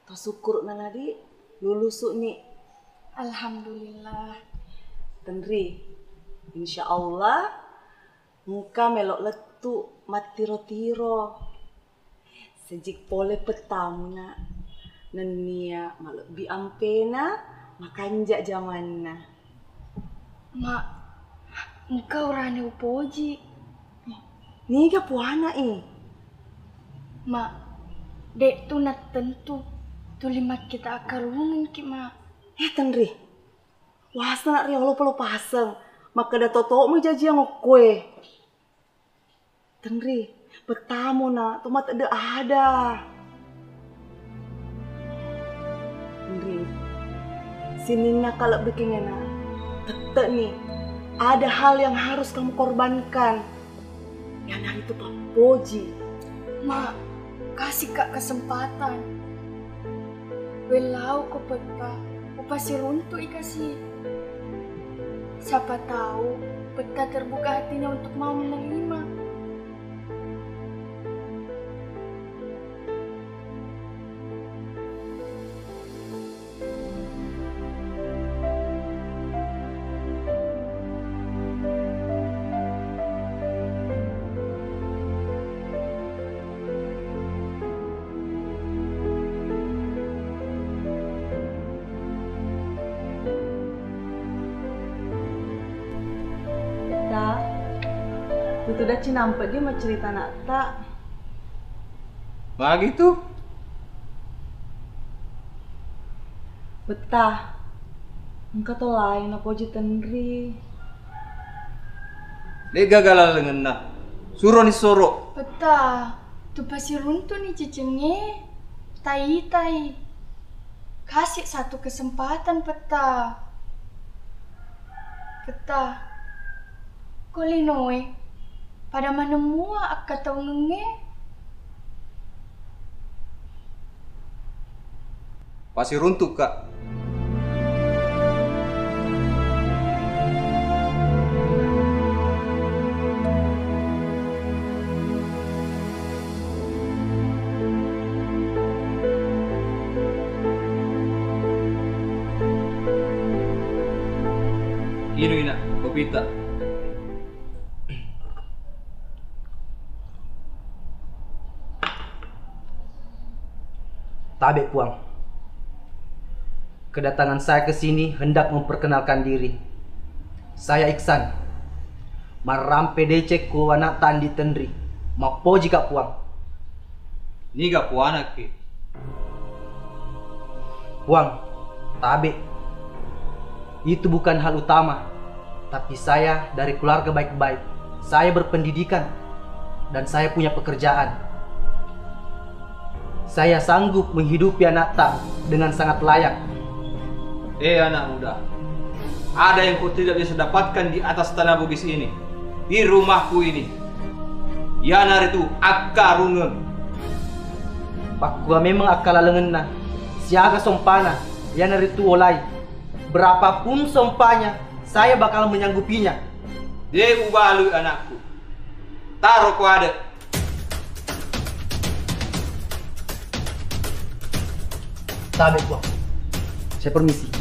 To syukur nadi lulus ni. Alhamdulillah. Tenri, insya Allah muka melok letu matiro-tiro. Sejik pole petamna nenia malok bi ampena makanjak zamanna. Mak, engkau rane upoji. Niga puana Mak, dek tu nak tentu tulimat kita akarungin ki mak. Tenri, wasa nak riolo polo pasang, maka da toto mo jaji ang kue. Tenri, bertamu na, tomat ada. Tenri, sini na kalau bikinnya na, tetep nih, ada hal yang harus kamu korbankan. Yang hari itu Pak Poji. Mak, kasih kak kesempatan. Belau ko peta, pasti runtuh ikasih. Siapa tahu peta terbuka hatinya untuk mau menerima. Itu dah cinampak dia mau cerita nak tak? Begitu? Betah. Engkau tu lain apa je Tenri. Dia gagal dengan nak. Suruh ni sorok. Peta, tu pasti runtuh nih cicengnya. Tai. Kasih satu kesempatan peta. Kau linoe. Pada mana mua akka tahu ngenge? Pasti runtuh kak. Ini nak kopi tak? Tabe Puang. Kedatangan saya ke sini hendak memperkenalkan diri. Saya Iksan. Marampe DC ku anak tandi Tenri. Mapoji Kak Puang. Ni gak puana ke? Puang, tabe. Itu bukan hal utama. Tapi saya dari keluarga baik-baik. Saya berpendidikan dan saya punya pekerjaan. Saya sanggup menghidupi anak tak dengan sangat layak. Anak muda, ada yang kau tidak bisa dapatkan di atas tanah bugis ini, di rumahku ini. Yanar itu akarungan. Pakua memang akala lengenna, siaga sompana, yanar itu olai. Berapapun sompanya, saya bakal menyanggupinya. Dia ubalu anakku. Taruh kau ada. Tabe Puang. Saya permisi.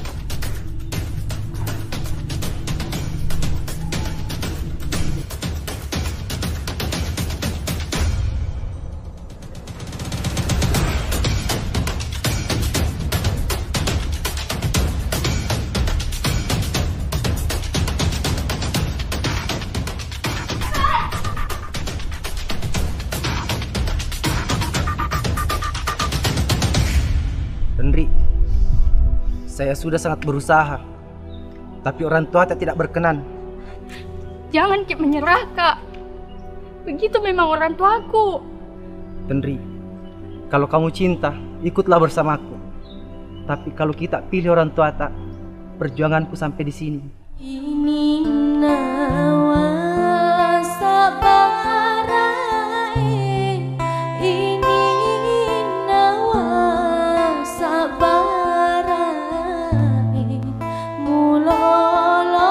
Tenri, saya sudah sangat berusaha, tapi orang tua tidak berkenan. Jangan Ki menyerah kak. Begitu memang orang tuaku. Tenri, kalau kamu cinta, ikutlah bersamaku. Tapi kalau kita pilih orang tua tak, perjuanganku sampai di sini. Ini nawa sabarai, ini nawa sabarai, mulolong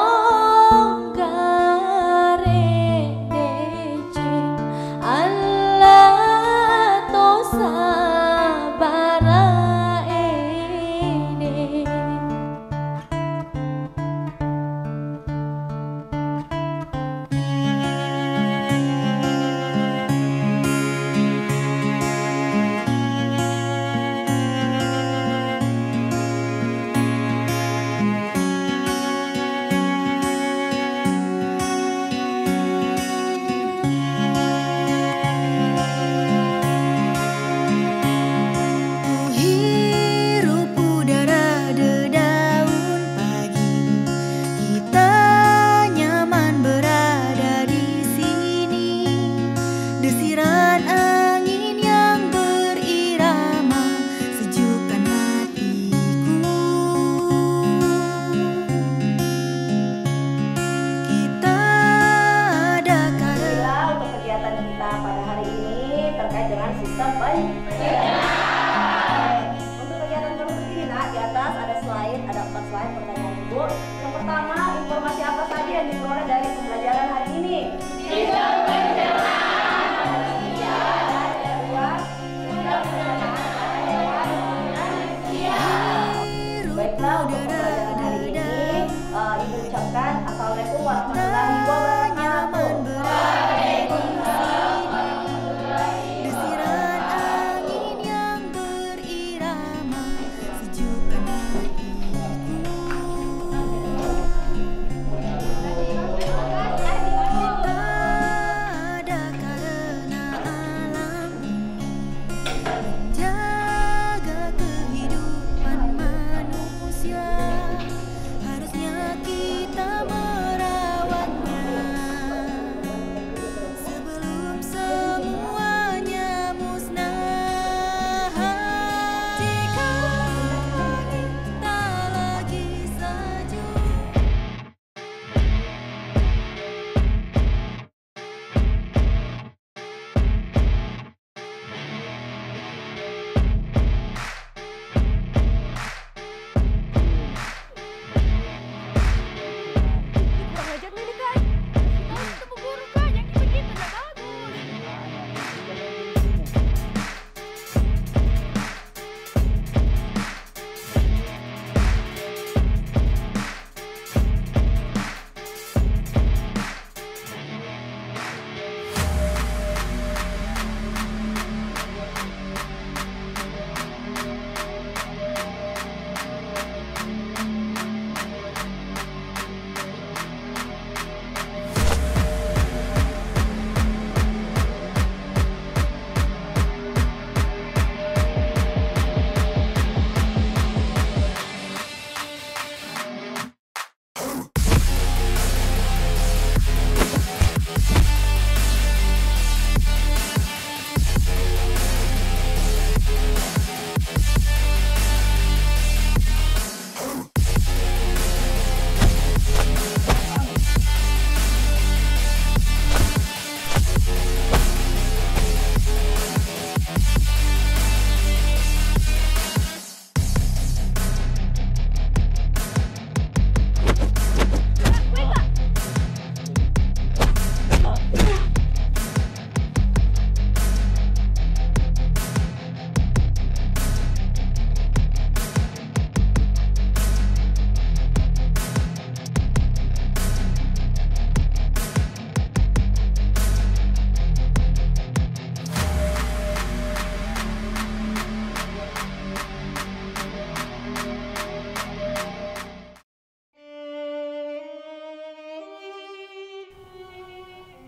gare dece, Allah to sabarai.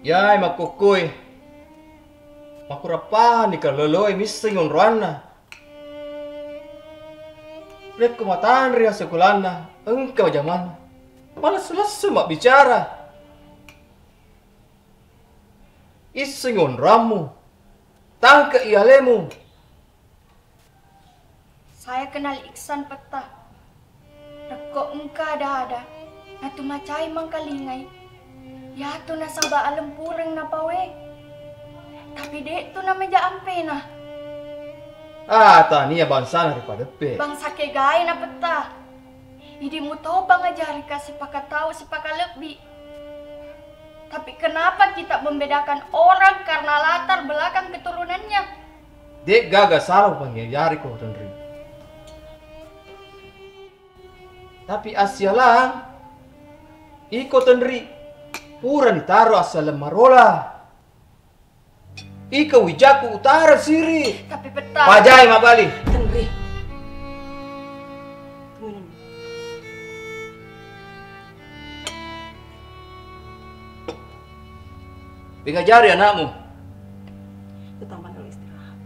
Yai makukui. Makurapahan di kaloloi misingon ruana. Lihat kemataan ria sekulana, engkau zaman. Malah selesai mak bicara. Isingon ramu, tangke ialemu. Saya kenal Iksan peta. Reko engka ada. Natu macai mangkalingai. Ya tu nasaba alam pureng na pawe. Tapi dek tu na meja ampe na. Tania bangsa daripada pe. Bang sake gaya na peta. Idi mu tahu bang ajari ka sepaka tahu sepaka lebih. Tapi kenapa kita membedakan orang karena latar belakang keturunannya? Dek gagal salah panggil ko Tendri. Tapi asyalah, iko Tendri, pura ditaruh asal marola. Ika wijaku utara siri. Tapi peta. Pajai mabali. Tendri. Tunggu dulu. Pengajari anakmu. Ketambah dulu istirahat.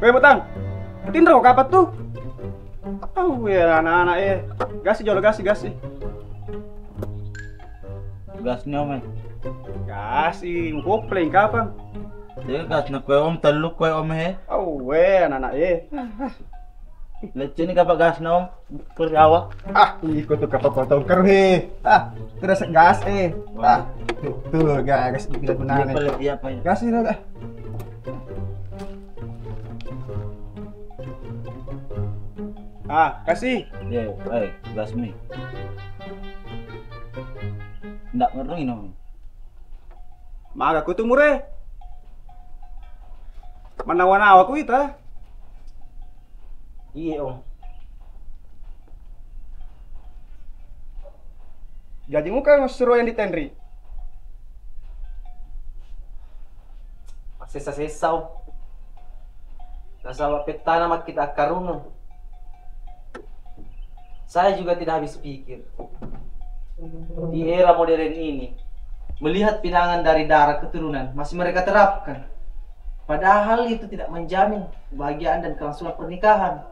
Weh Botang, Tindro kapat tuh? Oh ya anak-anak gasi jual gasi. Gasnya om. Gasi, mau kopling kapan? Dia gas na kue om teluk kue om he. Oh weh anak-anak Leceh ni kapak gas na om. Kerjawa. Ikut tuh kapak potong kerhe. Terus gas tuh gas dibilang Dia benar. pelit dia apa ya? Gasi lah. Kasih. Dia, gas mi. Ndak ngerti om. Maga ko tuh mure. Manawan-awa ko ita. Iya om. Jadi muka suruh yang di Tendri. Sesa-sesa om. Nasawa petana mak kita karuno. Saya juga tidak habis pikir. Di era modern ini, melihat pinangan dari darah keturunan masih mereka terapkan. Padahal itu tidak menjamin kebahagiaan dan kelangsungan pernikahan.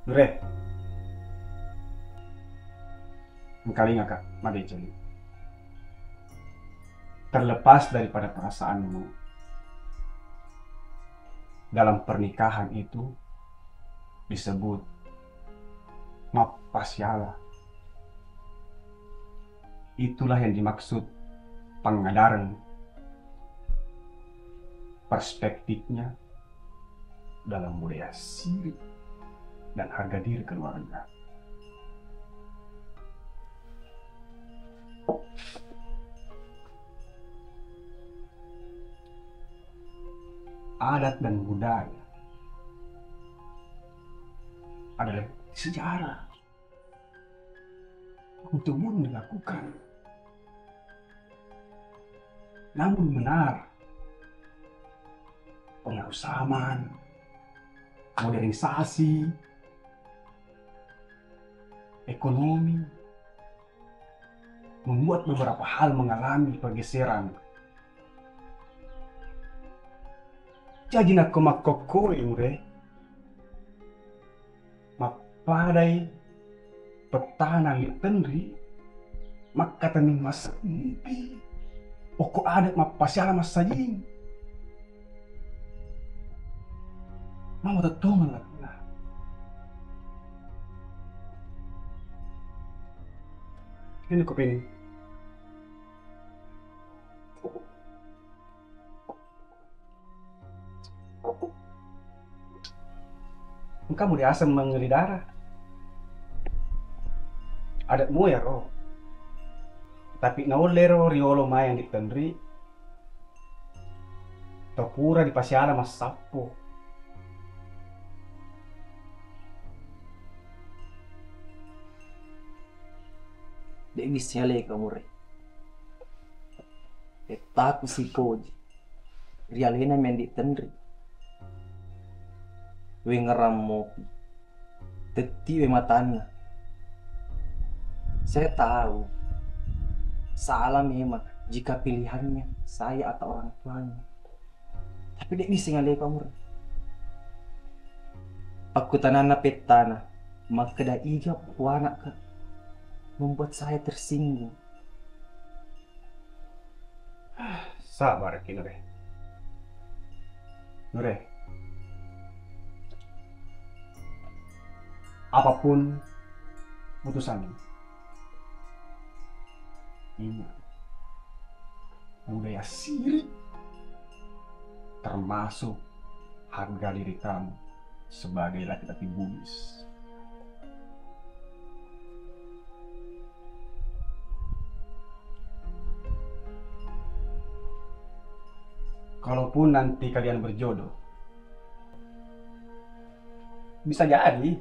Nure. Engkali nggak kak, Madejoni. Terlepas daripada perasaanmu, dalam pernikahan itu disebut mapasyala. Itulah yang dimaksud pengadaran. Perspektifnya dalam budaya siri dan harga diri keluarga. Adat dan budaya adalah sejarah untuk burung dilakukan. Namun benar, pengaruh zaman, modernisasi, ekonomi membuat beberapa hal mengalami pergeseran. Jadi nak komakokoi ure, mapadai petana di tendri maka tani mas mimpi pokok adat mapasiala mas sajing mau tetongan lah. Ini kopi ini. Kamu di asam mengeri darah. Adatmu ya roh. Tapi naulero riolo mayang di tendri. Topura di pasiala mas sapo. Dek misyale kamu re. Taku si poji. Rialena mendi tendri. We ngerammo. Teti we matana. Saya tahu. Salah memang jika pilihannya saya atau orang tuanya. Tapi dek misyale kamu re. Aku tanana petana. Maka da iga puana ka. Membuat saya tersinggung. Sabar ki Nure. Nure. Apapun putusanmu. Ingat. Budaya sirik termasuk harga diri kamu sebagai laki-laki Bugis. Kalaupun nanti kalian berjodoh, bisa jadi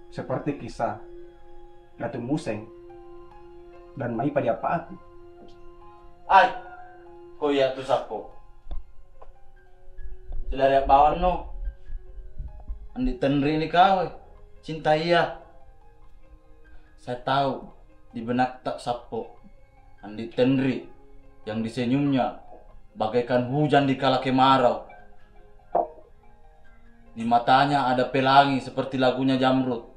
seperti kisah Ratu Museng dan Mai Padiapati. Ay, kuya tu sapo. Sudah ada bawan no. Andi tenri ni kau, cinta iya. Saya tahu di benak tak sapo. Andi tenri yang disenyumnya bagaikan hujan di kala kemarau. Di matanya ada pelangi seperti lagunya Jamrud.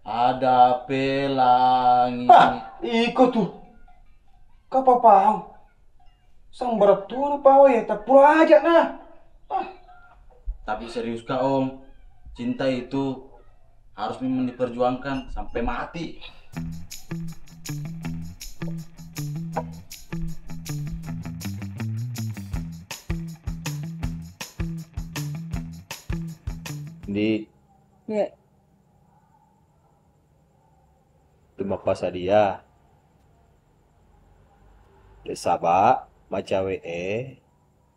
Ada pelangi. Iko tuh. Kau paham? Sang berat tuh apa ya? Tak pura aja nah. Tapi serius kak om, cinta itu harus memang diperjuangkan sampai mati. Di Ya, tumapa sa dia. De saba macawe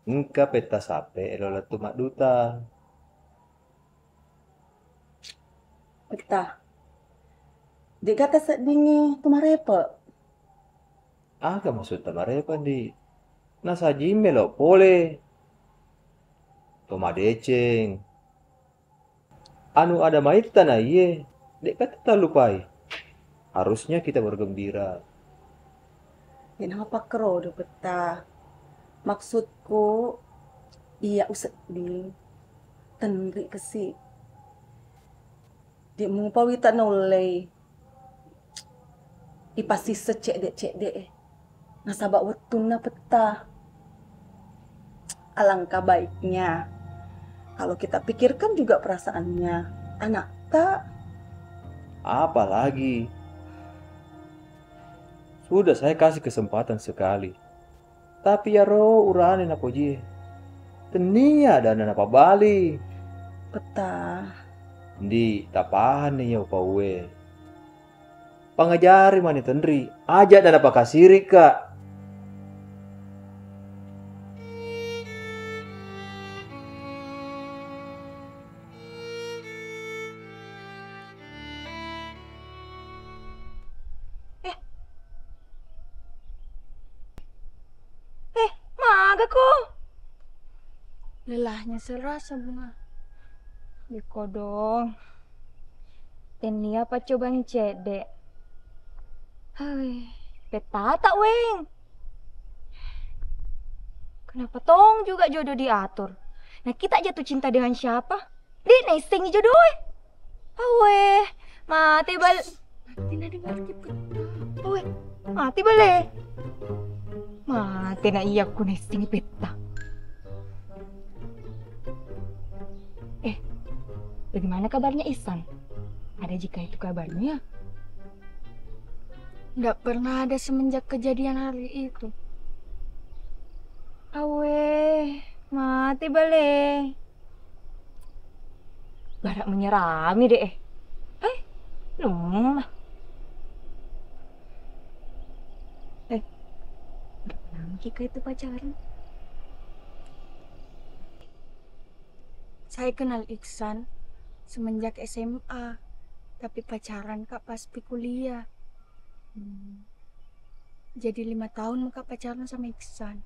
engka peta sape elola tumak duta. betah. Di kata sedingi tumarepa. Aga maksud tamarepan di. Nasa jime lo pole. Toma deceng. Anu ada maita na iye. Dek kata tak lupai. Harusnya kita bergembira. Kenapa kero do betah? Maksudku iya usah di tenri kesi. Di mumpawi tak nolai. Ipasi secek dek. Nasabak wetun na petah. Alangkah baiknya kalau kita pikirkan juga perasaannya anak tak. Apalagi sudah saya kasih kesempatan sekali. Tapi ya roh urane na poji. Tenia dan apa bali. Petah. Di tapahan nih ya upawe. Pangajari mani tendri. Aja dan apa kasiri kak. Maga ko. Lelahnya serasa bunga. Di kodong. Tenia pa cobang cedek. Hai, petata weng. Kenapa tong juga jodoh diatur? Nah kita jatuh cinta dengan siapa? Di nesting jodoh. Awe, mati bal. Mati na dengar kita. Awe, mati bale. Mati na iya ko na sini peta. Bagaimana kabarnya Ihsan? Ada jika itu kabarnya? Nggak pernah ada semenjak kejadian hari itu. Awe, mati bale. Barak menyerami deh. Lemah. Udah pernah Kika itu pacaran? Saya kenal Ihsan semenjak SMA, tapi pacaran Kak pas kuliah. Jadi 5 tahun Kak pacaran sama Ihsan.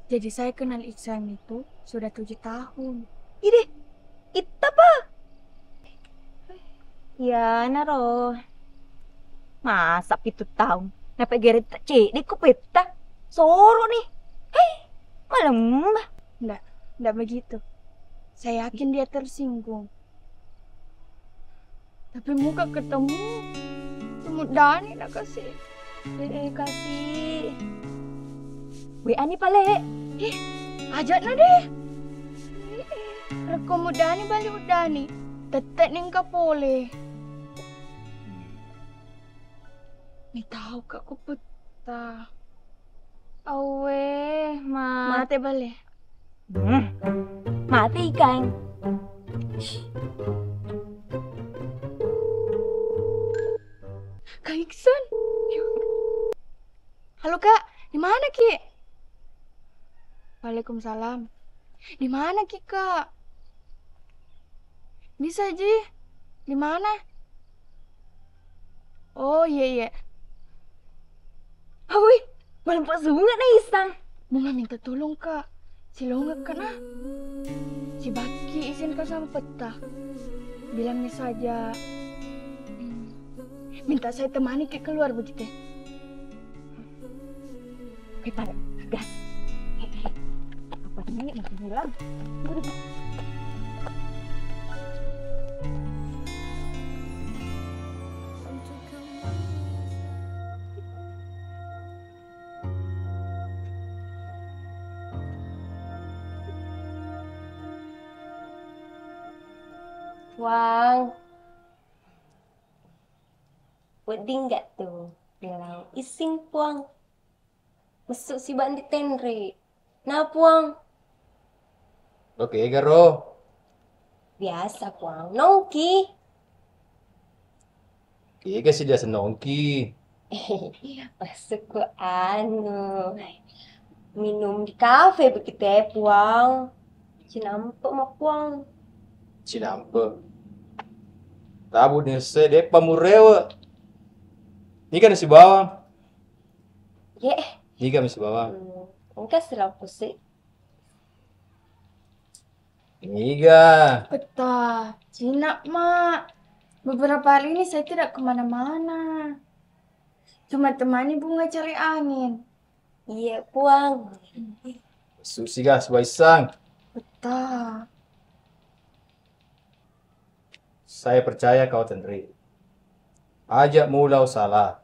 Jadi saya kenal Ihsan itu sudah 7 tahun. Ide, itu apa? Ya, naro. Masa 7 tahun? Napa geret tak cek ku peta? Soro nih. Malam. Nggak begitu. Saya yakin dia tersinggung. Tapi muka ketemu Dani nak kasih. Kasih. WA nih pale. Ajak na deh. Rekom Dani balik Dani. Tetek ning ka pole. Ni tahu kak ku peta. Awe, mate balik. Mati ikan. Kak Ihsan. Halo Kak, di mana Ki? Waalaikumsalam. Di mana Ki Kak? Bisa Ji? Di mana? Oh iya. Awi, malam pas bunga nih Ihsan. Bunga minta tolong Kak. Si Longa kena. Si Baki izinkan sama peta. Bilangnya saja minta saya temani ke keluar begitu. Pada gas. Apa ini masih hilang? Wang, wedding gak tuh? Bilang ising puang. Masuk si bandi tenre. Nah puang. Oke, Garo. Biasa puang. Nongki. Iya sih dia senongki. Masuk ke minum di kafe begitu ya puang. Cinampe mah puang. Cinampe. Tabu nih sedek pamurewa. Ini kan si bawang. Ini kan si bawang. Enggak selaku sih. Ini ga. Peta, Cina mak. Beberapa hari ini saya tidak kemana-mana. Cuma temani bunga cari angin. Iya puang. Susi ga sebuah isang. Peta. Saya percaya kau Tenri. Ajak mulau salah.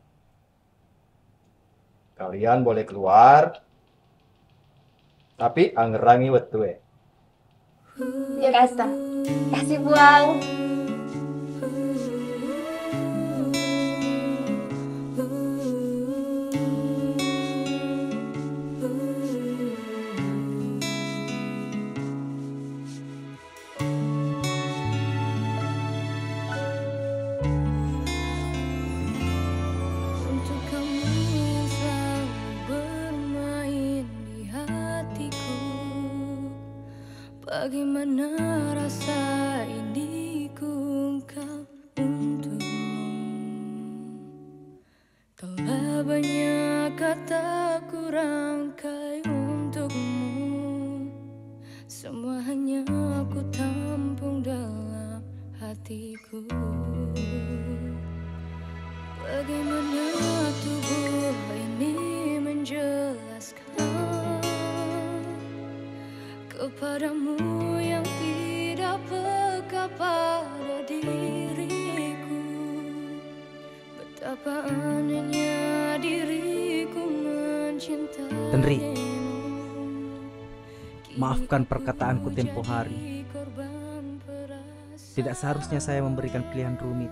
Kalian boleh keluar. Tapi anggerangi wetu ya. Ya kasih puang. Bagaimana rasa ini kuungkap untukmu. Telah banyak kata ku rangkai untukmu. Semua hanya ku tampung dalam hatiku. Bagaimana tubuh ini menjelaskan kepadamu yang tidak Apa anehnya diriku mencintai. Tenri, maafkan perkataanku tempo hari. Tidak seharusnya saya memberikan pilihan rumit.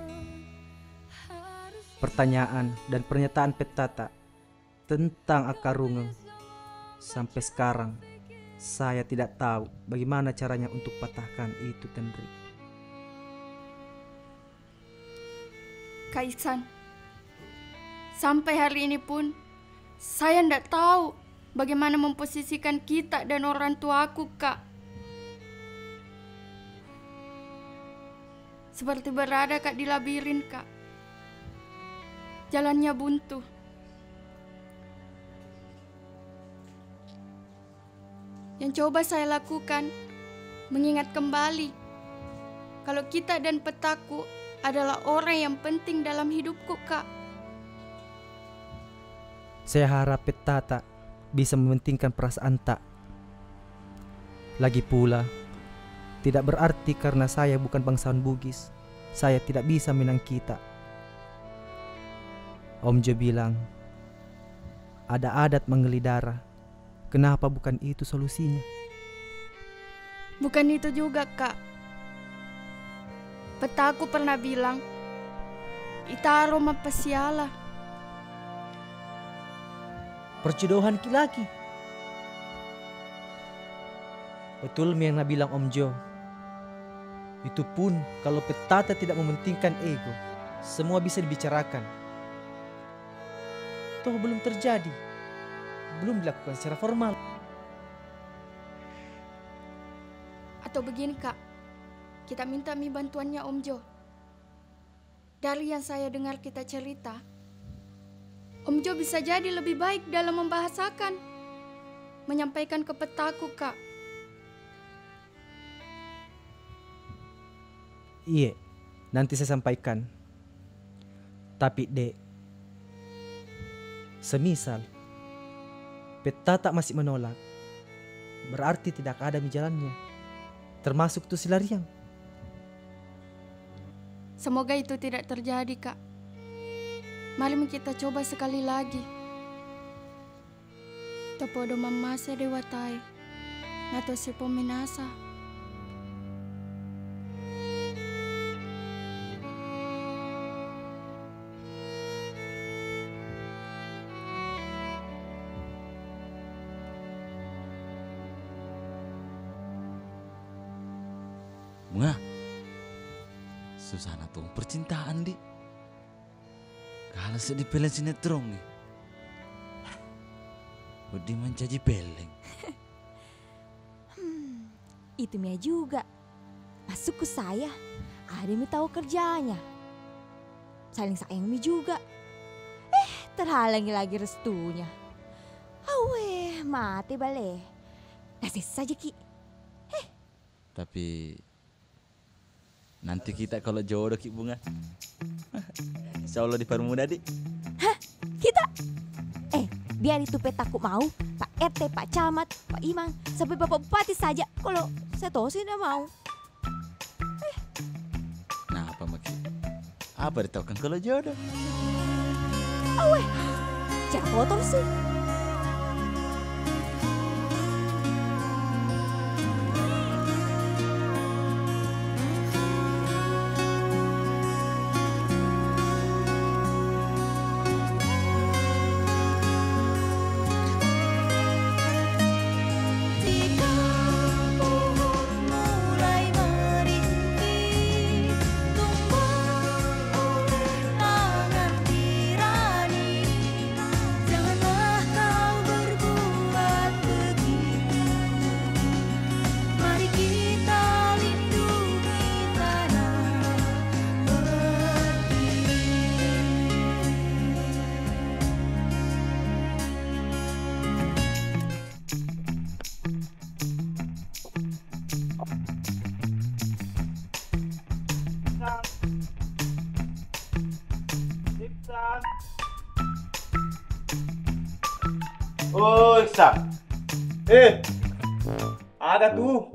Pertanyaan dan pernyataan Petata tentang Akarungeng, sampai sekarang saya tidak tahu bagaimana caranya untuk patahkan itu, Tenri. Kak Iksan, sampai hari ini pun saya tidak tahu bagaimana memposisikan kita dan orang tuaku, Kak. Seperti berada Kak di labirin, Kak. Jalannya buntu. Yang coba saya lakukan mengingat kembali kalau kita dan petaku adalah orang yang penting dalam hidupku, Kak. Saya harap Petata bisa mementingkan perasaan tak. Lagi pula, tidak berarti karena saya bukan bangsawan Bugis, saya tidak bisa minang kita. Om Jo bilang, ada adat menggeli darah. Kenapa bukan itu solusinya? Bukan itu juga, Kak. Petaku pernah bilang, Itaro mapasiala. Perjodohan laki-laki. Betul yang bilang Om Jo. Itu pun kalau Petata tidak mementingkan ego, semua bisa dibicarakan. Toh belum terjadi, belum dilakukan secara formal. Atau begini, Kak, kita minta bantuannya Om Jo. Dari yang saya dengar kita cerita, Om Jo bisa jadi lebih baik dalam membahasakan, menyampaikan ke Petaku, Kak. Iya, nanti saya sampaikan. Tapi Dek, semisal Petata masih menolak, berarti tidak ada di jalannya, termasuk tuh si Lariang. Semoga itu tidak terjadi, Kak. Mari kita coba sekali lagi. Topodo mamase dewatai, nato si pominasa. Bunga, susah tuh percintaan di. Kalau sedih peleng sinetron nih. Budi mencaji peleng. Itu Mia juga. Masuk ke saya, ada yang tahu kerjanya. Saling sayang Mi juga. Terhalangi lagi restunya. Awe, mati bale. Kasih saja Ki. Tapi nanti kita kalau jodoh Ki Bunga. Insya Allah dipermudah Dik. Hah? Kita? Biar itu Petaku mau, Pak RT, Pak Camat, Pak Imam, sampai Bapak Bupati saja. Kalau saya tahu sih tidak mau. Nah apa maksud? Apa ditahukan kalau jodoh? Aweh, jangan kotor sih. Oh, Iksan. Ada tuh.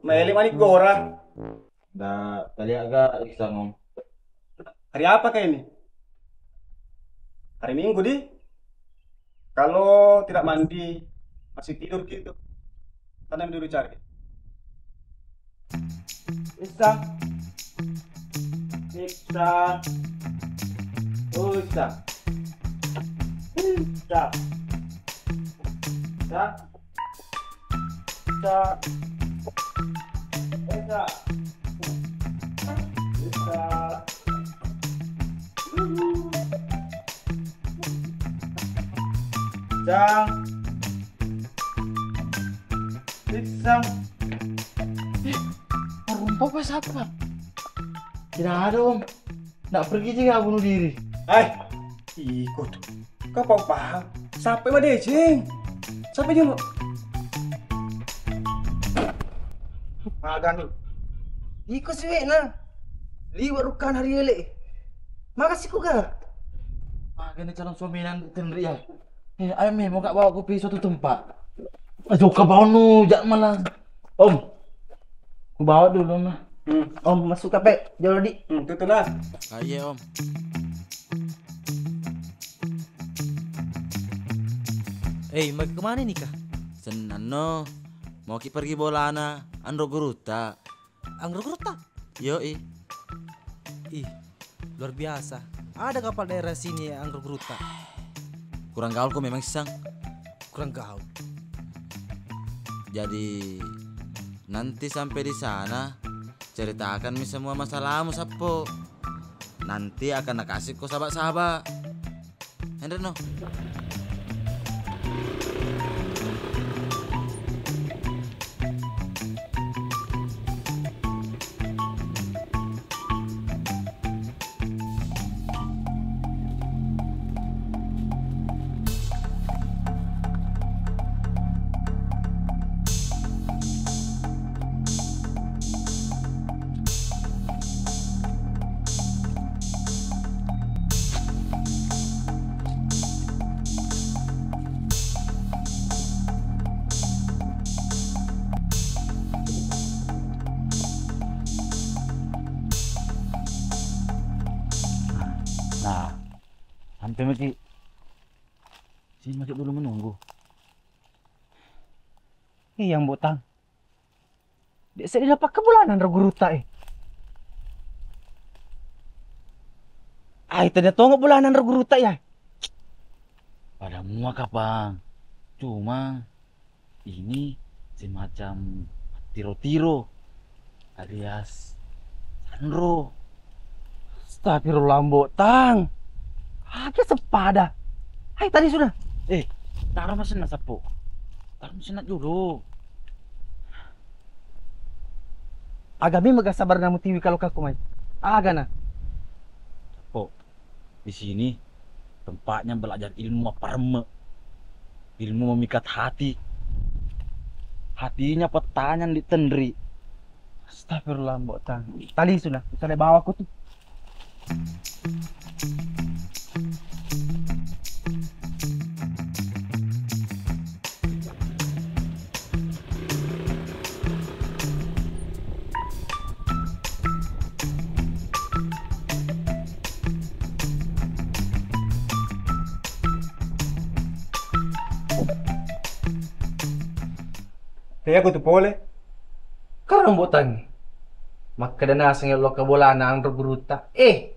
Meli manik gora. Dah tadi agak Iksan Om. Hari apa kayak ini? Hari Minggu di. Kalau tidak mandi masih tidur gitu. Tanam dulu cari. Iksan. Iksan. Oh, Iksan. Iksan. Iksan. Iksan. Iksan. Iksan. Iksan. Iksan. Rumpok pas apa? Tidak ada om. Nak pergi juga bunuh diri. Hai, ikut. Kau paham? Sampai mah decing. Sampai dulu. Magan. Iko si Wena. Liwat rukan hari ele. Makasih ku ga. Gini calon suami nan tenri ya. Ayo meh mau kak bawa aku pergi suatu tempat. Aduh kau bawa nu, jangan malah. Om, ku bawa dulu mah. Om masuk kape, jauh di. Tuh lah. Ayo om. Mau kemana nih kah? Senan no. Mau ki pergi bolana, andro guruta. Anggur Gruta? Yoi. Ih, luar biasa. Ada kapal daerah sini ya Anggur Gruta? Kurang gaul kok memang sang. Kurang gaul. Jadi nanti sampai di sana ceritakan mi semua masalahmu Sapo. Nanti akan nak kasih kau sahabat-sahabat. Hendra no. Nah, sampai mati. Sini masih dulu menunggu. Yang botang. Dek saya dapat kebulanan Guruta Ay, tadi tongok bulanan Guruta ya. Pada muak kapang. Cuma ini semacam tiro-tiro alias Sandro. Astagfirullah botang. Ada sepada. Hai tadi sudah. Taruh mesin nak Sapo. Taruh mesin nak dulu. Agami maga sabar namu tiwi kalau kaku mai. Aga na. Sapo. Di sini tempatnya belajar ilmu parme. Ilmu memikat hati. Hatinya pertanyaan ditendri. Astagfirullah botang. Tadi sudah. Saya bawa aku tuh. Kaya aku tuh boleh. Karang botang. Makadana sang lo kabola na ang Guruta.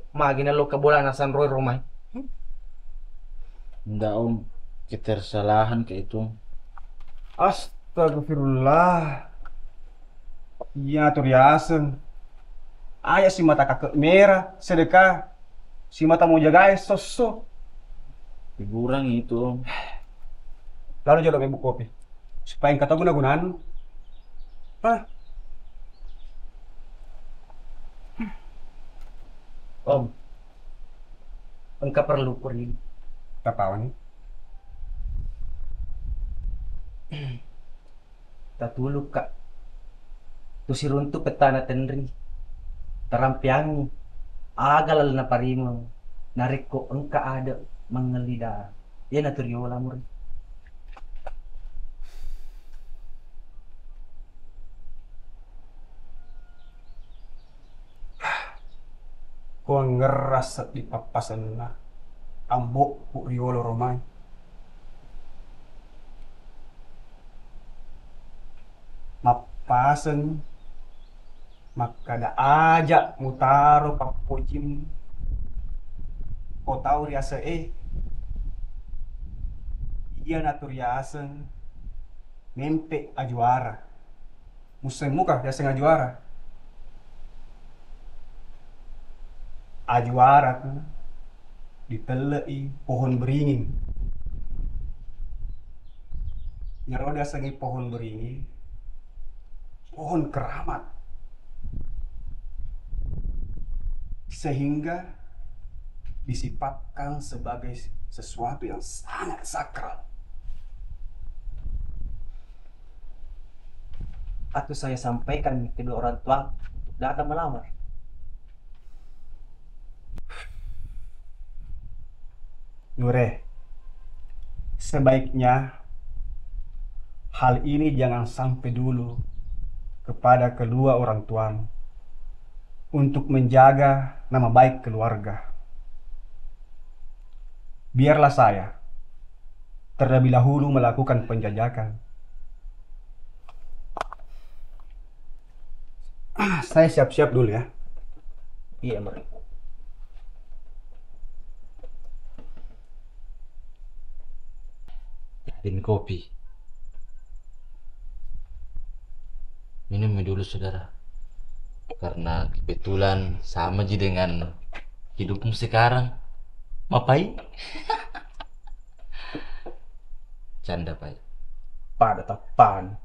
Magina lo kabola na San Roy Romay. Enggak om, kesalahan ke itu. Astagfirullah. Iya tuh riasen. Ayah si mata kakek merah, sedekah. Si mata mau jaga sosok. Kurang itu om. Lalu jodoh ibu kopi. Supaya kata guna-gunaan. Om. Engkau perlu kuring. Tapawan. Tatulog ka. Tusirunto petana tenri. Tarampiang. Agalal na parimo. Nariko engka ada mangalida. Yan naturyola mo rin. Gua ngeras di papasan lah. Ambo Pu Riolo Romai. Mapasen makada aja mutaro papojim ko tau riasa iya naturiasen mempe ajuara museng muka riasa ngajuara ajuara tuh ditelei pohon beringin nyeroda sengi pohon beringin pohon keramat sehingga disifatkan sebagai sesuatu yang sangat sakral. Atau saya sampaikan kedua orang tua untuk datang melamar. Nure, sebaiknya hal ini jangan sampai dulu kepada kedua orang tuamu untuk menjaga nama baik keluarga. Biarlah saya terlebih dahulu melakukan penjajakan. Saya siap-siap dulu ya. Iya, Mari. Din kopi. Minum dulu saudara. Karena kebetulan sama aja dengan hidupmu sekarang. Mapai? Canda, Pai. Pada tapan.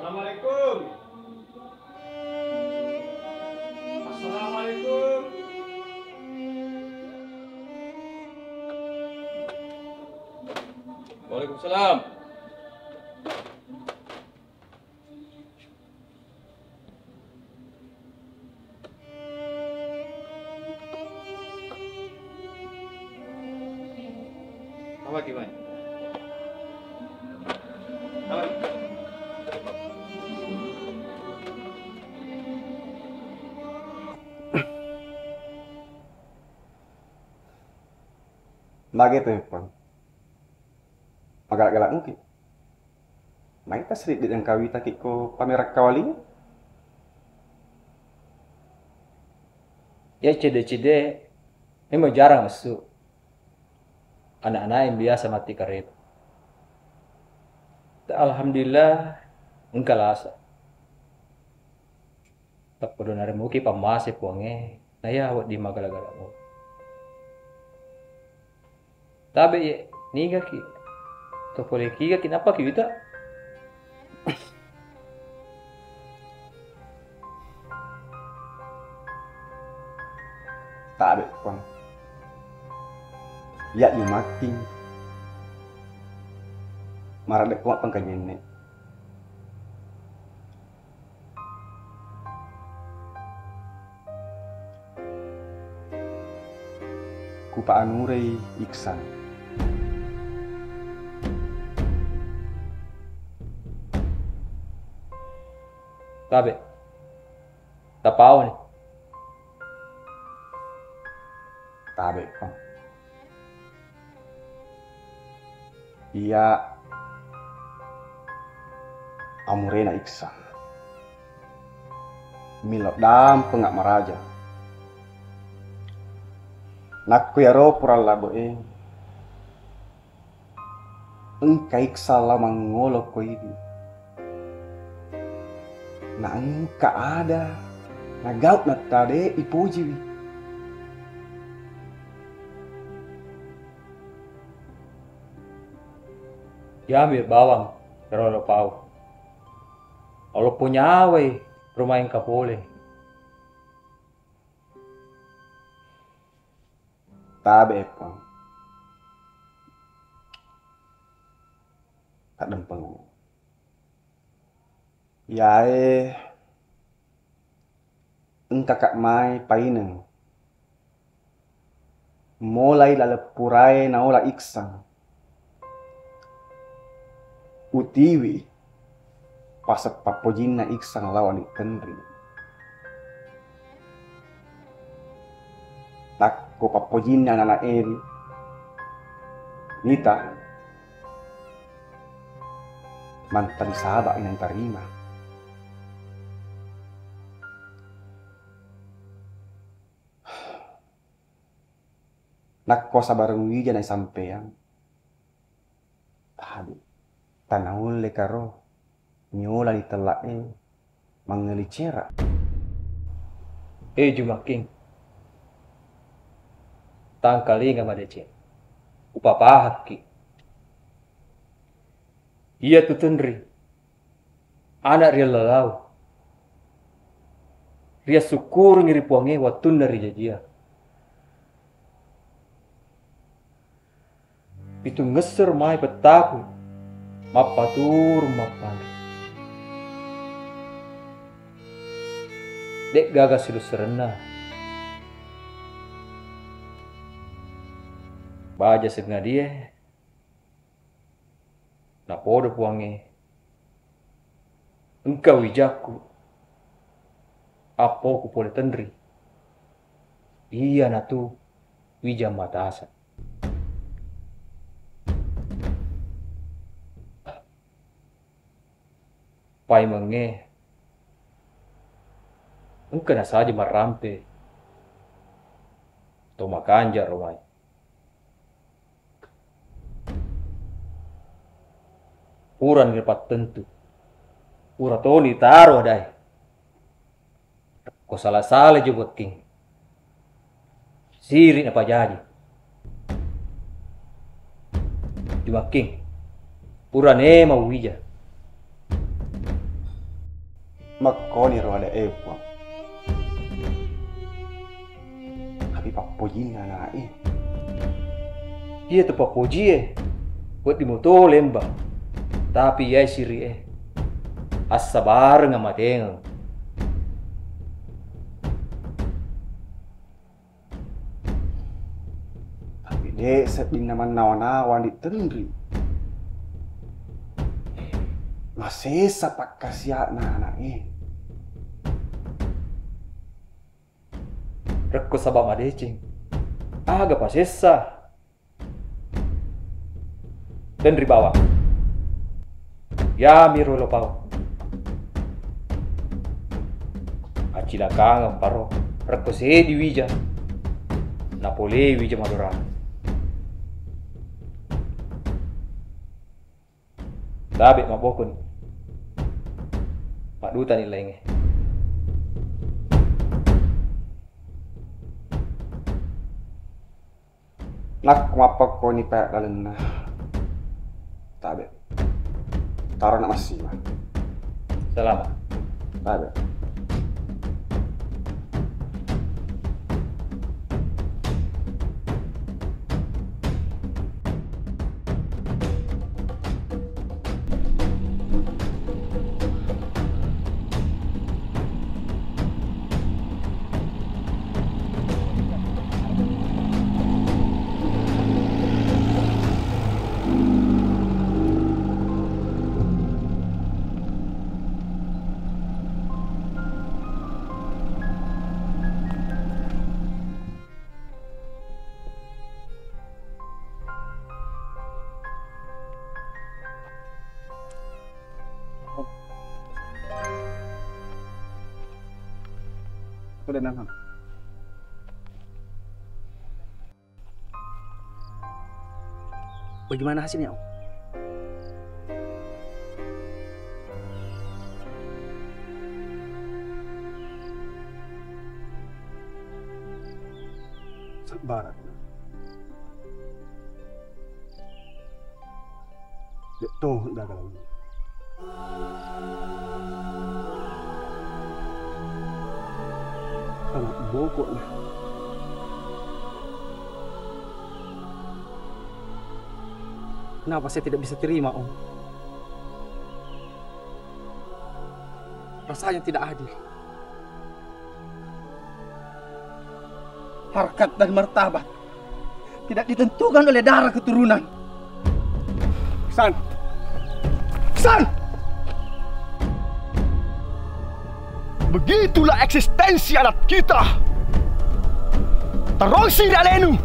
Assalamualaikum. Assalamualaikum. Waalaikumsalam. Apa gimana? Apa? Begitu, Pang. Magalak-galak mungkin. Mai ta sedikit yang kawita kiko pamerak kawalinya. Ya cede-cede, memang jarang masuk. Anak-anak yang biasa mati karet. Alhamdulillah, engkau lasa. Tak perlu nari muki pamase puange, naya awak di magala-gala mo. Tapi ya, niga ki, topole kiga kenapa kita? Tak ada, Pang. Ya, you mati. Marah dek kuat pangkanya. Kupa Anurai Iksan. Tabe, tapaw ni. Tabe, Pang. Iya Amurena Iksan. Milok dam pengak maraja. Nakku ya ro pural labo engka Iksan la mangolo ko ini. Na engka ada. Nagaut na tade ipuji. Diambil bawang, terlalu pau. Kalau punya awai, rumah yang kapole. Tabe, Pang. Tak dempeng. Ya engka kak mai paineng. Mulai lalepurai naola Iksan. Utiwi pasat papojina Iksan lawan di Tenri. Takko papojina nana eri. Nita mantan sahabat yang terima. Nakko sabarang wija na sampean. Tadi tanahul le karo nyola di telak mengelicera. Jumaking. Tangkali nga madece. Upapahat ki. Iya tu Tenri. Anak ria lalau. Ria syukur ngiri puange watun dari jajia. Itu ngeser mai petaku. Mapatur mapan. Dek gagas silu serena. Baja setengah dia. Napodo puange. Engkau wijaku. Apo ku pole Tenri. Iya natu wijam matasa. Pai menge. Engkau na saja marampe. Toma kanja romai. Uran ngepat tentu. Ura toni taruh dai. Ko salah-salah je buat king. Sirin apa jadi. Cuma king. Uran mau wija. Makoni ro ada ewa. Tapi papojina na Iya tu papoji buat di motor lembah. Tapi ya siri asa bareng sama tengeng. Tapi dek seding naman nawan-nawan di Tenri. Masih sapak kasihan anak Rekko sabab madecing. Aga pasessa. Tendri bawa. Ya miro lo pau. Acila kang paro rekose di wija. Napole wija madura. Tabe mabokon. Pak duta ni lainnya. Nak mapak ko ni pak dalan na. Tabe. Taro na masih. Selamat. Tabe. Sudah nang. Bagaimana hasilnya, Om? Sabar. Tuh, dah kalau. Anak bokok lah. Kenapa saya tidak bisa terima, Om? Rasanya tidak adil. Harkat dan martabat tidak ditentukan oleh darah keturunan. San! San! Begitulah eksistensi anak kita. Terongsi dalenu.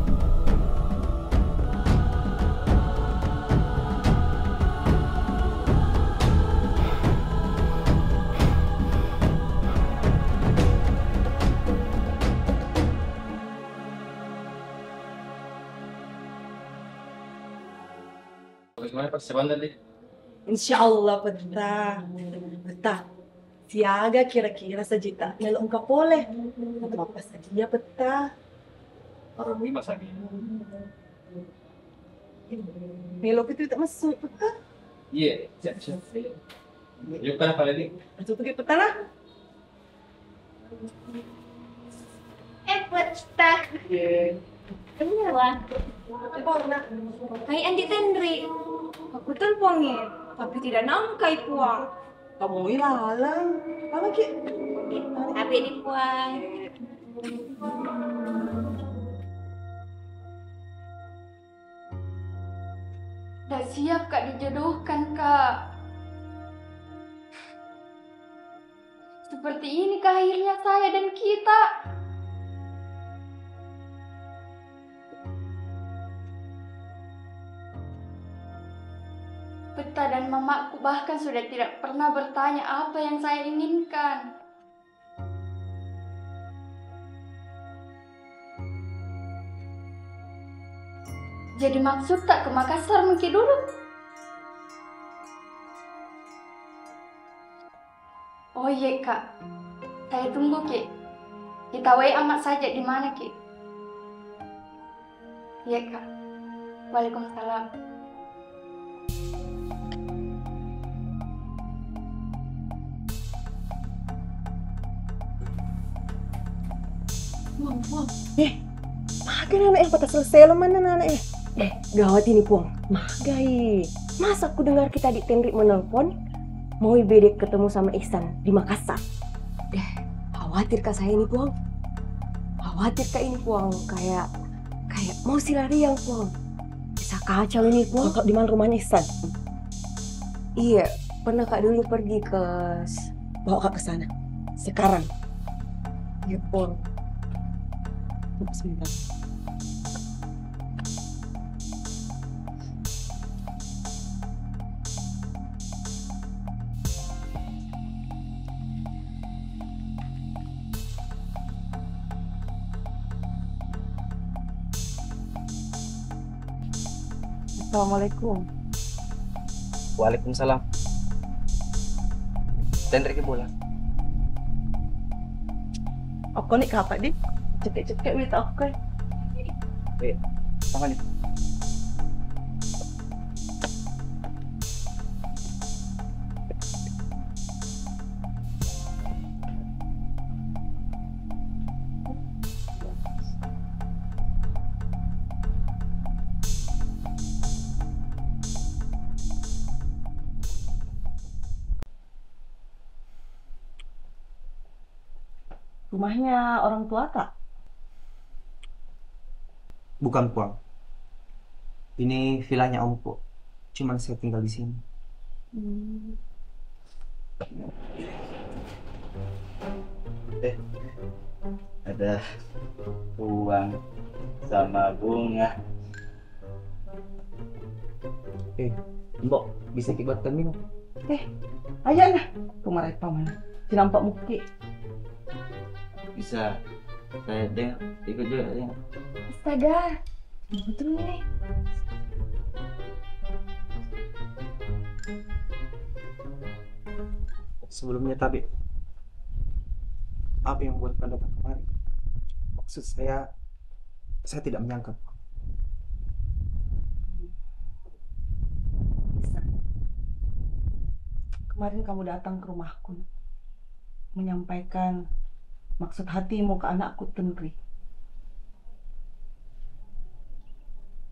Bagaimana persiapan tadi? Insya Allah betah. Siaga kira-kira sejuta. Lalu engkau boleh. Apa saja betah. Orang ini masa ini. Melo itu tak masuk betah. Iya, siap. Yuk kan apa lagi? Masuk pergi betah lah. Betah. Wah, hai Andi Tendri. Aku teleponin, tapi tidak nangkai puang. Kamu ilalang. Apa ki? Tapi di puang. Dah siap Kak dijodohkan Kak. Seperti ini akhirnya saya dan kita. Beta dan mamaku bahkan sudah tidak pernah bertanya apa yang saya inginkan. Jadi maksud tak ke Makassar mungkin dulu? Oh iya Kak, saya tunggu Ki. Kita WA amat saja di mana Ki? Iya Kak. Waalaikumsalam. Puang. Makan anak yang patah selesai lo mana anak ya? Gawat ini Puang. Magai. Masa aku dengar kita di Tendri menelpon mau bedek ketemu sama Ihsan di Makassar. Khawatir kak saya ini Puang. Khawatir kak ini Puang. Kayak mau silariang Puang. Bisa kacau ini Puang. Kok di mana rumahnya Ihsan? Iya, pernah kak dulu pergi ke bawa kak ke sana. Sekarang. Iya Puang. Sebentar. Assalamualaikum. Waalaikumsalam. Tenri ke bola. Aku nih kapan dik? Cekek-cekek minta aku kan. Iya, tangan nih. Rumahnya orang tua tak? Bukan Puang. Ini vilanya Om Po. Cuman saya tinggal di sini. Ada uang sama bunga. Mbok, bisa dibuatkan minum? Ayo nah, kemarin paman. Nampak muki. Bisa. Saya dengar, ikut juga dengar. Astaga, betul nih. Sebelumnya tapi apa yang buat Anda datang kemari? Maksud saya tidak menyangka. Kemarin kamu datang ke rumahku menyampaikan maksud hatimu ke anakku Tenri.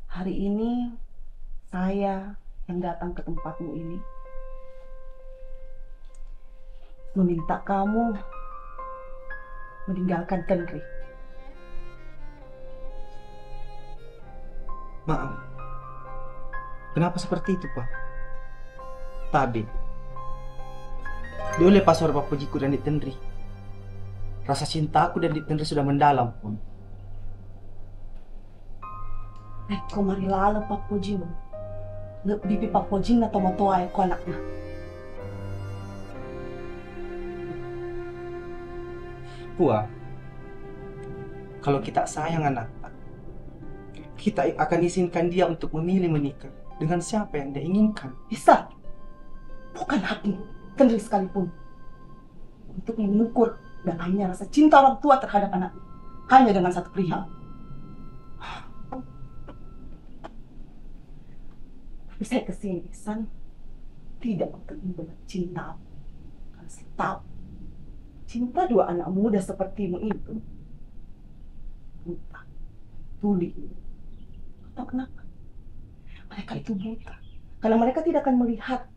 Hari ini saya yang datang ke tempatmu ini meminta kamu meninggalkan Tenri. Maaf. Kenapa seperti itu, Pak? Tadi dia oleh pasor Papujiku dan Tenri. Rasa cintaku dan Tenri sudah mendalam pun. Kau mari lalu Papujimu. Bibi Papujing atau motoa ko anaknya. Puang, kalau kita sayang anak, kita akan izinkan dia untuk memilih menikah dengan siapa yang dia inginkan. Bisa. Bukan hakmu, Tenri sekalipun, untuk mengukur dalamnya rasa cinta orang tua terhadap anaknya hanya dengan satu perihal. Tapi saya kesini, Ihsan, tidak untuk membela cinta. Karena saya tahu cinta dua anak muda sepertimu itu buta, tuli. Tahu kenapa? Mereka itu buta karena mereka tidak akan melihat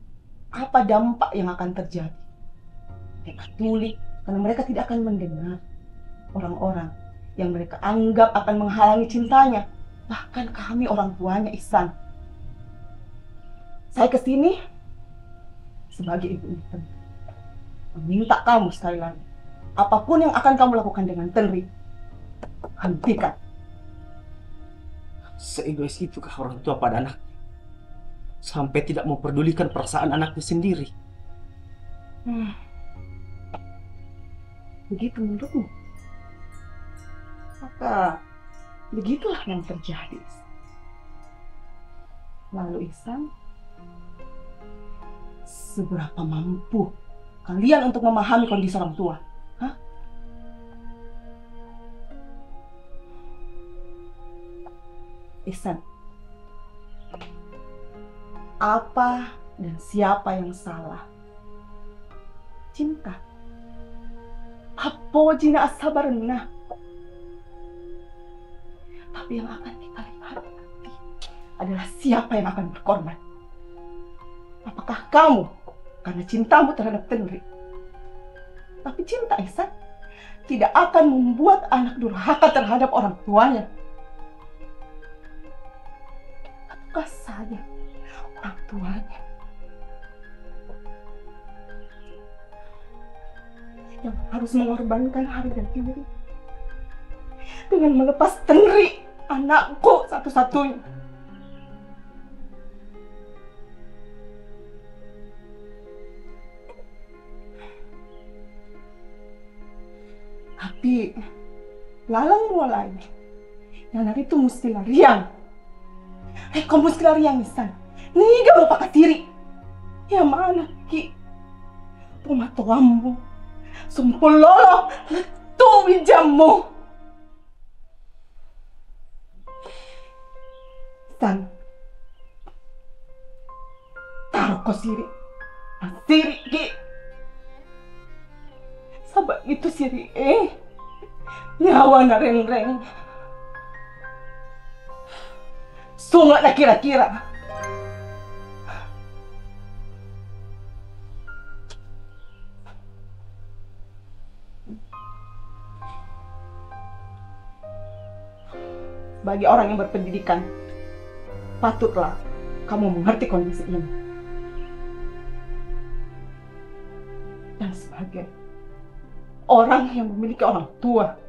apa dampak yang akan terjadi. Mereka tuli karena mereka tidak akan mendengar orang-orang yang mereka anggap akan menghalangi cintanya. Bahkan kami orang tuanya Ihsan. Saya kesini sebagai ibu Tenri, meminta kamu sekali lagi, apapun yang akan kamu lakukan dengan Tenri, hentikan. Seegois itukah orang tua pada anak? Sampai tidak memperdulikan perasaan anaknya sendiri. Begitu menurutmu? Maka begitulah yang terjadi. Lalu Ihsan, seberapa mampu kalian untuk memahami kondisi orang tua? Hah? Ihsan, apa dan siapa yang salah? Cinta. Apa jina asabarna? Tapi yang akan kita lihat nanti adalah siapa yang akan berkorban. Apakah kamu karena cintamu terhadap Tenri? Tapi cinta Ihsan tidak akan membuat anak durhaka terhadap orang tuanya. Ataukah saja orang tuanya yang harus mengorbankan harga diri dengan melepas Tenri, anakku satu-satunya. Tapi lalang mulai yang dari itu mesti larian. Kamu sekali yang Ihsan. Niga mau pakai tiri. Ya mana ki? Pematuammu. Sumpulolo. Tu wijammu. Ihsan. Taruh kau siri. Siri ki. Sabar itu siri nyawa na reng-reng. Sungat na kira-kira. Bagi orang yang berpendidikan, patutlah kamu mengerti kondisi ini. Dan sebagai orang yang memiliki orang tua,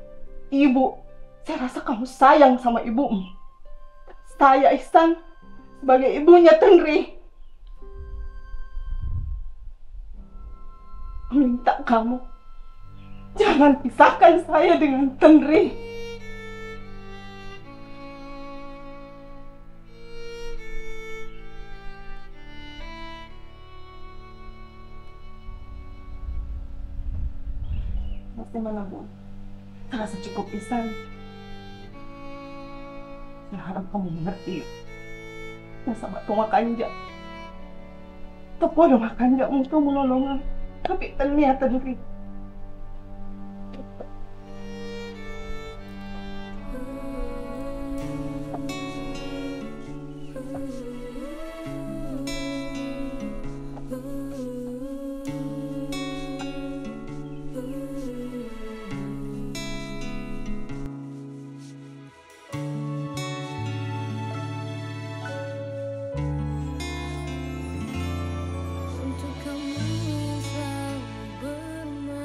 ibu, saya rasa kamu sayang sama ibumu. Saya Ihsan sebagai ibunya Tenri meminta kamu jangan pisahkan saya dengan Tenri. Bagaimana, Bu? Saya rasa cukup, Ihsan. Saya harap kamu mengerti. Nasabat tumakanja. Tepo do makanja untuk menolongan. Tapi ternyata Tenri.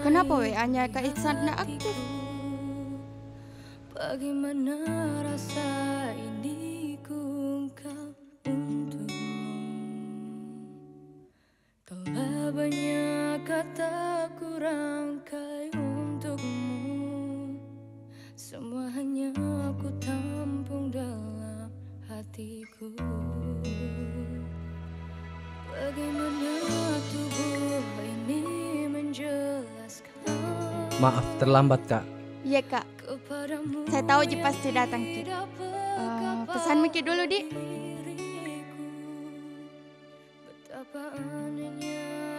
Kenapa WA-nya Kak Ihsan nak aktif? Bagaimana rasa ini ku ungkap untukmu. Telah banyak kata ku rangkai untukmu. Semua hanya ku tampung dalam hatiku. Bagaimana tubuh ini menjelaskan. Maaf terlambat Kak. Iya Kak, saya tahu Ji pasti datang Ki. Pesan Miki dulu Di.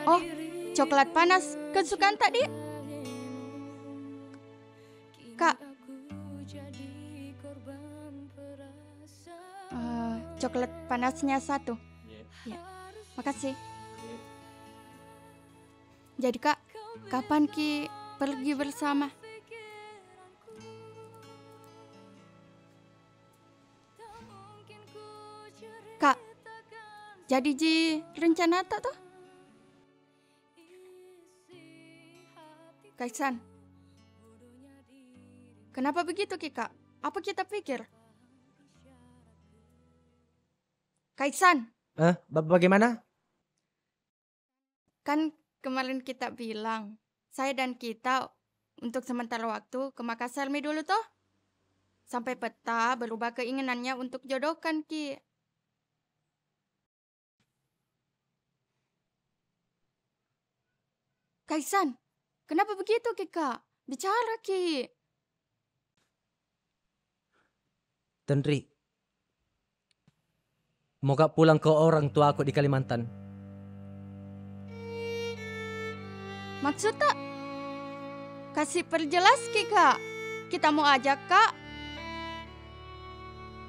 Oh, coklat panas kesukaan tak Di? Kak, coklat panasnya 1. Ya, makasih. Jadi Kak, kapan Ki pergi bersama? Kak, jadi Ji rencana tak tuh? Kak Ihsan, kenapa begitu Ki Kak? Apa kita pikir? Kak Ihsan. Bagaimana? Kan kemarin kita bilang, saya dan kita untuk sementara waktu ke Makassar dulu toh. Sampai peta berubah keinginannya untuk jodohkan Ki. Kak Ihsan, kenapa begitu Ki Kak? Bicara Ki. Tenri, mau gak pulang ke orang tua aku di Kalimantan? Maksud tak? Kasih perjelas Ki Kak. Kita mau ajak Kak?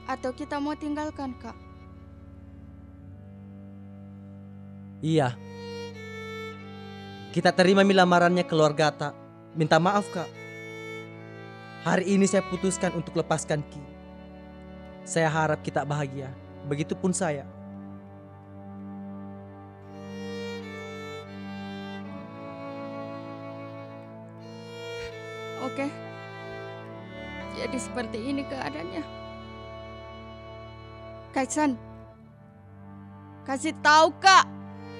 Atau kita mau tinggalkan Kak? Iya. Kita terima lamarannya keluarga Tak. Minta maaf Kak. Hari ini saya putuskan untuk lepaskan Ki. Saya harap kita bahagia. Begitupun saya. Oke. Jadi seperti ini keadaannya. Kak Ihsan, kasih tahu Kak,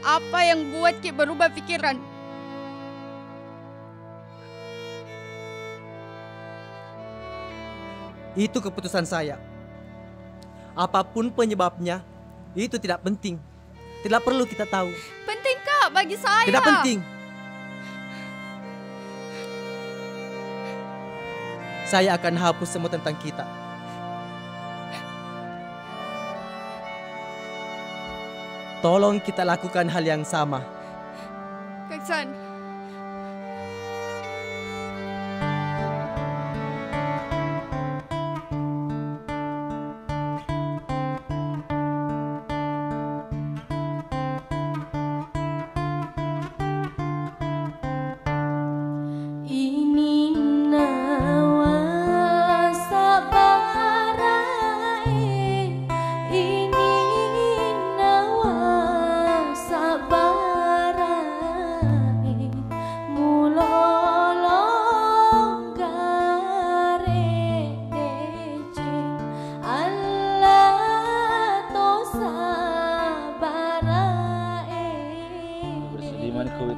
apa yang buat Ki berubah pikiran? Itu keputusan saya. Apapun penyebabnya, itu tidak penting. Tidak perlu kita tahu. Penting Kak bagi saya. Tidak penting. Saya akan hapus semua tentang kita. Tolong kita lakukan hal yang sama. Kak Iksan.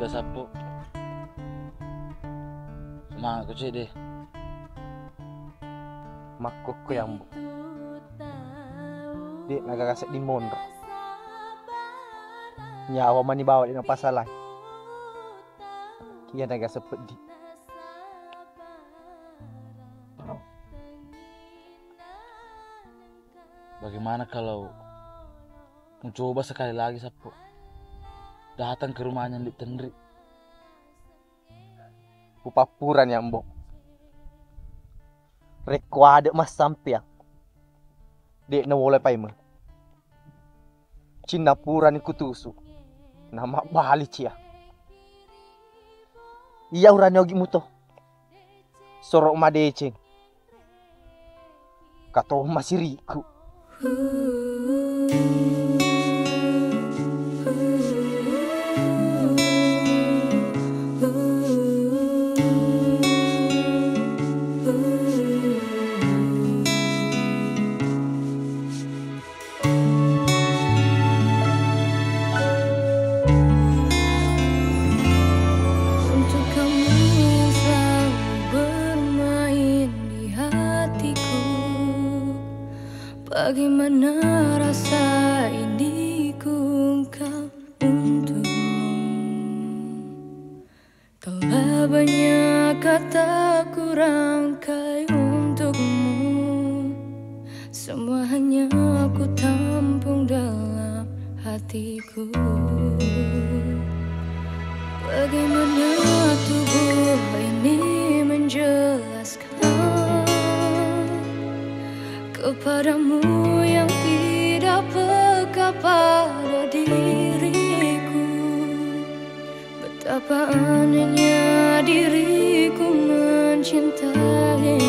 Sapo semangat kecil deh Makoko yang di naga kasih di mondro nyawa mani bawa di pasalai kia naga sepet di bagaimana kalau mencoba sekali lagi Sapo datang ke rumahnya di Tenri. Pupapuran ya mbok. Rekwade mas sampiang. Dek na wala pa ima. Cinapuran ikutusu. Nama bali cia. Iya uran yogi muto. Sorok madeceng. Kato masiriku. Bagaimana rasa ini kuungkap untukmu. Telah banyak kata ku rangkai untukmu. Semua hanya ku tampung dalam hatiku. Bagaimana tubuh ini menjelaskan kepadamu yang tidak peka pada diriku. Betapa anehnya diriku mencintaimu.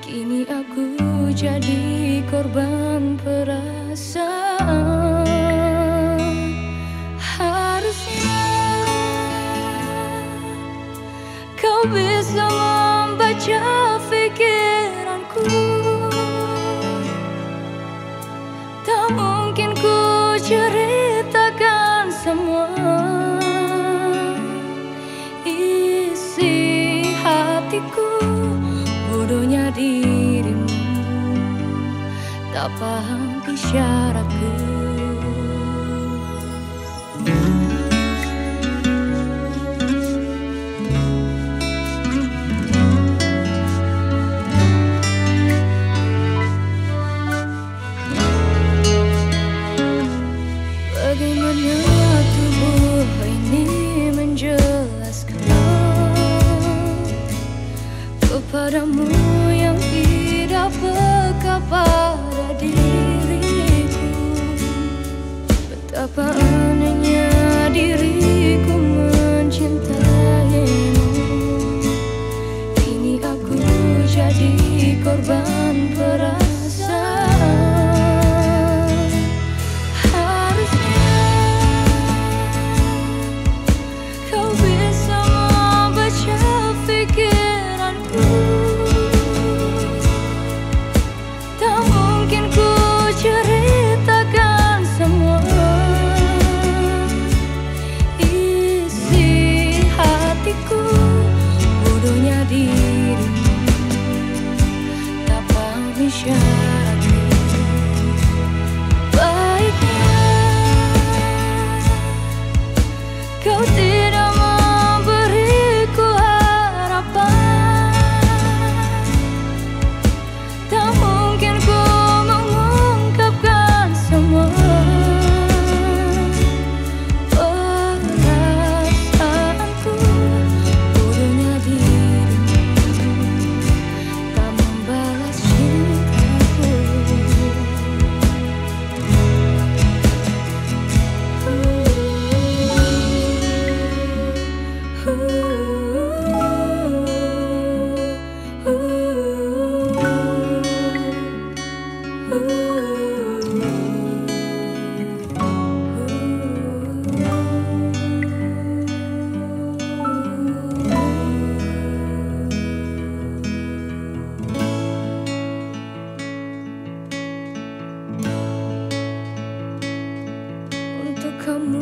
Kini aku jadi korban perasaan. Harusnya kau bisa membaca pikiranku. Tak mungkin ku ceritakan semua isi hatiku. Bodohnya dirimu tak paham isyaratku. Bagaimana tubuh ini menjelaskan kepadamu yang tidak peka pada diriku. Betapa anehnya diriku mencintaimu. Kini aku jadi korban perasaan. Tak mungkin ku ceritakan semua kamu